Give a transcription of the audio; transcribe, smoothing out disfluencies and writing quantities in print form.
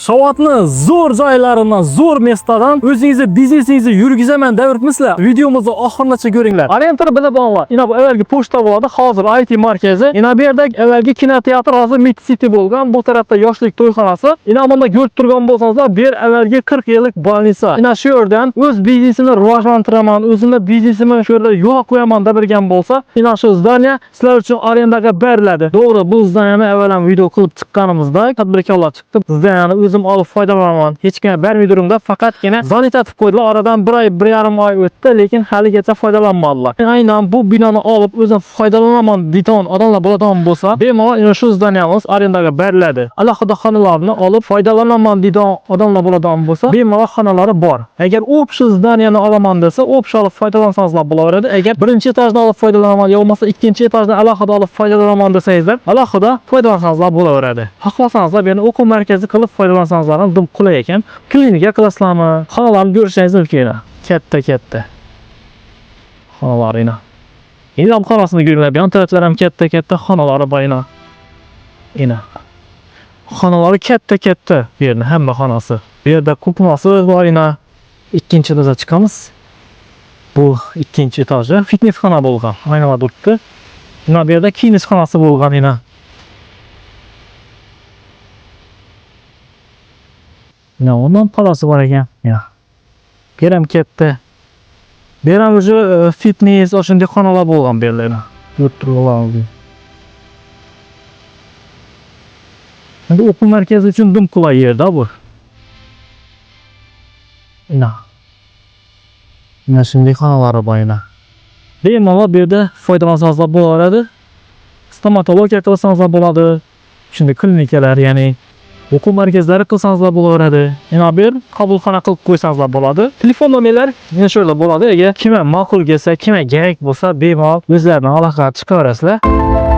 Savatni zo'r joylaridan, zo'r mesdadan o'zingizni biznesingizni yurgizaman deb yuribsizlar. Videomizni oxirigacha ko'ringlar. Orientir bilib olinglar. Ina bu avvalgi pochta bo'ladi, hozir IT markazi. Ina bu yerda avvalgi kinoteatr, hozir Mid City bo'lgan. Bu tarafda yoshlik to'yxonasi. Ina bunda ko'rib turgan bo'lsangiz, bu yer avvalgi 40 yillik bolnitsa. Ina shu yerdan o'z biznesini rivojlantiraman, o'zimni biznesimni shu yerda yo'l qo'yaman deb birgan bo'lsa, ina shu zdaniya sizlar uchun arendaga beriladi. To'g'ri, bu zdaniyani avvalan video qilib chiqqanimizda tadbirkorlar chiqdi. Zdaniyani o'zim olib foydalanaman. Hech kimga bermaydirimda, faqatgina zonitatib qo'ydilar. Oradan 1 oy, 1,5 oy o'tdi, lekin haligacha foydalanmadilar. Aynan bu binoni olib o'zim foydalanaman deydigan odamlar bo'ladigan bo'lsa, bemalol shu zdaniyamiz arendaga beriladi. Alohida xonalarni olib foydalanaman deydigan odamlar bo'ladigan bo'lsa, bemalol xonalari bor. Agar u shu zdaniyani olaman desa, o'sha olib foydalansangizlar bo'laveradi. Agar birinchi etajdan olib foydalanaman yoki bo'lmasa ikkinchi etajdan alohida olib foydalanaman desangizlar, alohida foydalansangizlar bo'laveradi. Xohlasangizlar beni o'quv markazi qilib foydalansangizlar dim qulay ekan. Klinika qilasizlarmi? Xonalarni ko'rishingiz mumkin. Katta xonalarini. Endi xonasini ko'ringlar. Yon taraflar ham katta xonalari bor ina. Xonalari katta. Bu yerning hamma xonasi. Bu yerda kupnasi bor ina. Ikkinchi etajga chiqamiz. Bu ikkinchi etaji fitness xona bo'lgan. Aynan turibdi. Ina bu yerda kiyinish xonasi bo'lgan ina. Ne ondan palası var ekan. Ya. Beram katta. Beram o'zi fitness o'shanday xonalar bo'lgan bu yerlarda. O'tirib endi o'quv markazi uchun dim qulay yerda bu. Mana shunday xonalari bor ina. Bemalol bu yerda foydalansangiz bo'laveradi. Stomatologiya qilsangiz bo'ladi. Shunday klinikalar, ya'ni o'quv markazlari qilsangizlar bo'laveradi. Yana bu yer qabulxona qilib qo'ysangizlar bo'ladi. Telefon nomerlar mana shu yerda bo'ladi. Agar kimga ma'qul kelsa, kimga kerak bo'lsa, bemalol o'zlaridan aloqaga chiqaverasizlar.